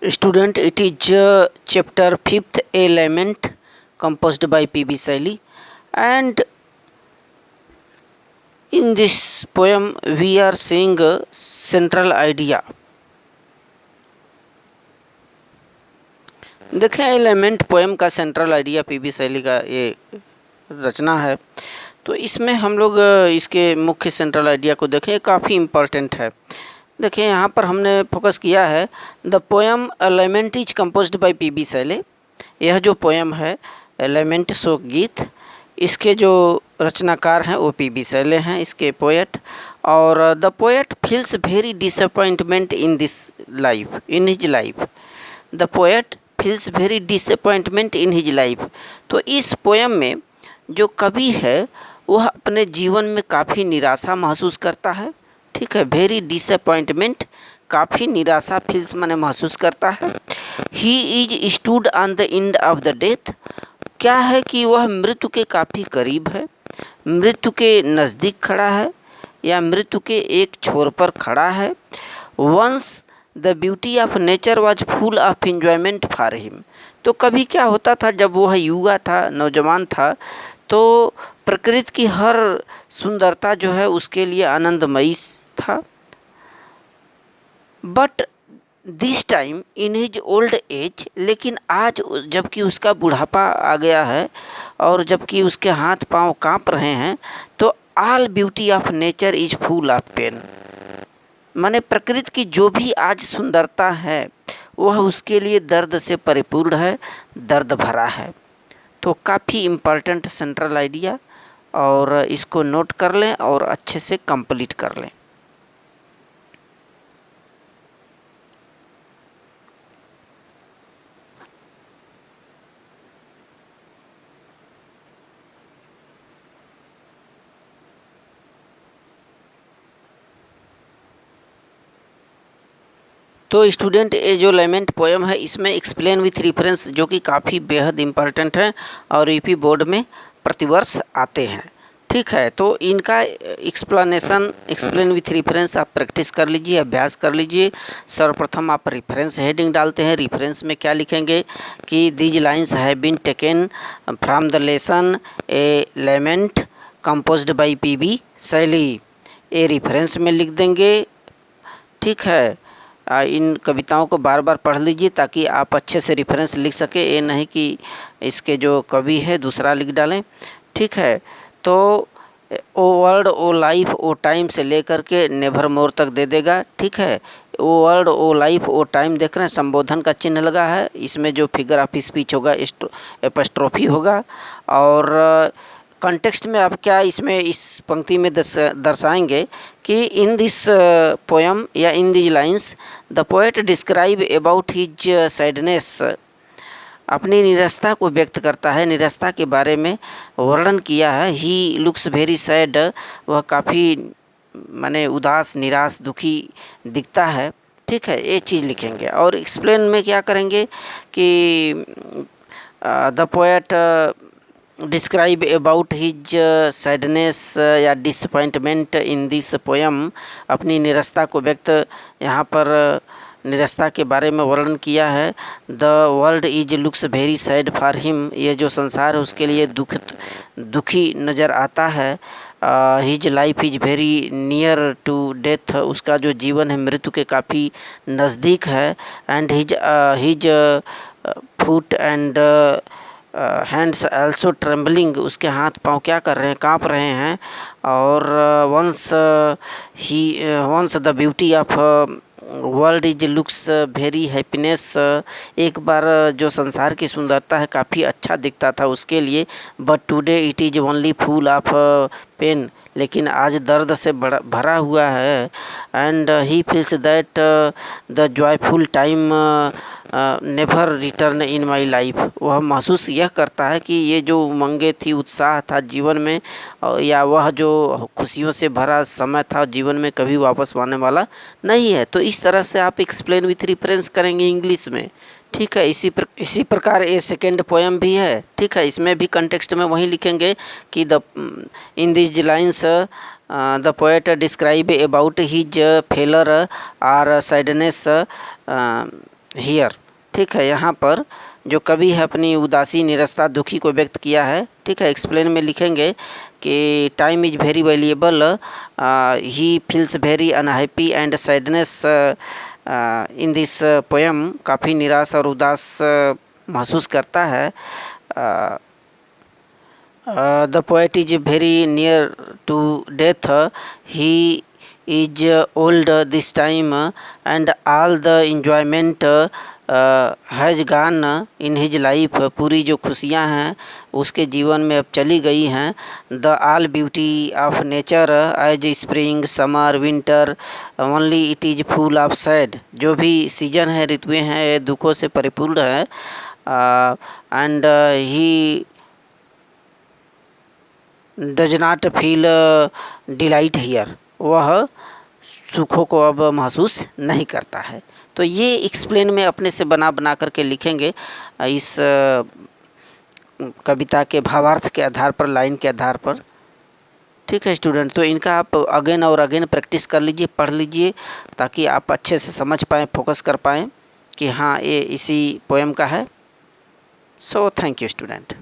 Student, it is chapter 5th, A Lament, composed by P.B. Shelley. And in this poem, we are seeing a central idea. देखें, लेमेंट poem का central idea PB. शैली का ये रचना है। तो इसमें हम लोग इसके मुख्य सेंट्रल आइडिया को देखें, काफ़ी इम्पोर्टेंट है। देखिए, यहाँ पर हमने फोकस किया है the poem lament is composed by P B. Shelley. यह जो पोएम है लेमेंट शोक गीत, इसके जो रचनाकार हैं वो पी.बी. शैली हैं, इसके पोएट। और the poet feels very disappointment in this life, in his life. The poet feels very disappointment in his life. तो इस पोएम में जो कवि है वह अपने जीवन में काफ़ी निराशा महसूस करता है। ठीक है, वेरी डिसअपॉइंटमेंट, काफ़ी निराशा फील्स माने महसूस करता है। He is stood on the end of the death. क्या है कि वह मृत्यु के काफ़ी करीब है, मृत्यु के नज़दीक खड़ा है या मृत्यु के एक छोर पर खड़ा है। Once the beauty of nature was full of enjoyment for him. तो कभी क्या होता था, जब वह युवा था, नौजवान था, तो प्रकृति की हर सुंदरता जो है उसके लिए आनंदमयी था। But this time in his old age, लेकिन आज जबकि उसका बुढ़ापा आ गया है और जबकि उसके हाथ पांव कांप रहे हैं, तो all beauty of nature is full of pain. माने प्रकृति की जो भी आज सुंदरता है वह उसके लिए दर्द से परिपूर्ण है, दर्द भरा है। तो काफ़ी इम्पॉर्टेंट सेंट्रल आइडिया, और इसको नोट कर लें और अच्छे से कंप्लीट कर लें। तो स्टूडेंट, ये जो लेमेंट पोएम है इसमें एक्सप्लेन विथ रेफरेंस, जो कि काफ़ी बेहद इम्पॉर्टेंट है और यूपी बोर्ड में प्रतिवर्ष आते हैं। ठीक है, तो इनका एक्सप्लेन विथ रेफरेंस आप प्रैक्टिस कर लीजिए, अभ्यास कर लीजिए। सर्वप्रथम आप रेफरेंस हेडिंग डालते हैं। रेफरेंस में क्या लिखेंगे कि these lines have been taken from the lesson a lament composed by P B. Shelley. ये रेफरेंस में लिख देंगे। ठीक है, इन कविताओं को बार बार पढ़ लीजिए ताकि आप अच्छे से रेफरेंस लिख सके। ये नहीं कि इसके जो कवि है दूसरा लिख डालें। ठीक है, तो ओ वर्ल्ड ओ लाइफ ओ टाइम से लेकर के नेवर मोर तक दे देगा। ठीक है, ओ वर्ल्ड ओ लाइफ ओ टाइम देख रहे हैं, संबोधन का चिन्ह लगा है। इसमें जो फिगर ऑफ स्पीच होगा एपस्ट्रोफी होगा। और कॉन्टेक्स्ट में आप क्या इसमें इस पंक्ति में दर्शाएंगे कि इन दिस पोएम या in this lines the poet describe about his sadness. अपनी निराशा को व्यक्त करता है, निराशा के बारे में वर्णन किया है। ही लुक्स वेरी सैड, वह काफ़ी माने उदास, निराश, दुखी दिखता है। ठीक है, ये चीज़ लिखेंगे। और एक्सप्लेन में क्या करेंगे कि the poet describe about his sadness या डिसअपॉइंटमेंट इन दिस पोएम। अपनी निराशा को व्यक्त यहाँ पर निराशा के बारे में वर्णन किया है। The world is looks very sad for him. ये जो संसार है उसके लिए दुखी नज़र आता है। His life is very near to death. उसका जो जीवन है मृत्यु के काफ़ी नज़दीक है। And his foot and hands also trembling. उसके हाथ पांव क्या कर रहे हैं, कांप रहे हैं। और once the beauty of world is looks very happiness. एक बार जो संसार की सुंदरता है काफ़ी अच्छा दिखता था उसके लिए। But today it is only full of pain. लेकिन आज दर्द से भरा हुआ है। And he feels that the joyful time never return in my life. वह महसूस यह करता है कि ये जो उमंगे थी, उत्साह था जीवन में, या वह जो खुशियों से भरा समय था जीवन में, कभी वापस आने वाला नहीं है। तो इस तरह से आप एक्सप्लेन विथ रेफरेंस करेंगे इंग्लिश में। ठीक है, इसी प्रकार ये सेकेंड पोएम भी है। ठीक है, इसमें भी कंटेक्स्ट में वही लिखेंगे कि the in this lines the poet describe about his failure और सैडनेस हियर। ठीक है, यहाँ पर जो कवि है अपनी उदासी, निराशा, दुखी को व्यक्त किया है। ठीक है, एक्सप्लेन में लिखेंगे कि time is very valuable, he feels very unhappy and sadness in this poem. काफ़ी निराश और उदास महसूस करता है। The poet is very near to death, he is old this time and all the enjoyment has gone in his life। पूरी जो खुशियाँ हैं उसके जीवन में अब चली गई हैं। The all beauty of nature as spring, summer, winter, only it is full of sad. जो भी सीजन है, ऋतुएँ हैं, ये दुखों से परिपूर्ण है। And he does not feel delight here, वह सुखों को अब महसूस नहीं करता है। तो ये एक्सप्लेन में अपने से बना करके लिखेंगे इस कविता के भावार्थ के आधार पर, लाइन के आधार पर। ठीक है स्टूडेंट, तो इनका आप अगेन और अगेन प्रैक्टिस कर लीजिए, पढ़ लीजिए, ताकि आप अच्छे से समझ पाएँ, फोकस कर पाएँ कि हाँ ये इसी पोएम का है। So thank you student.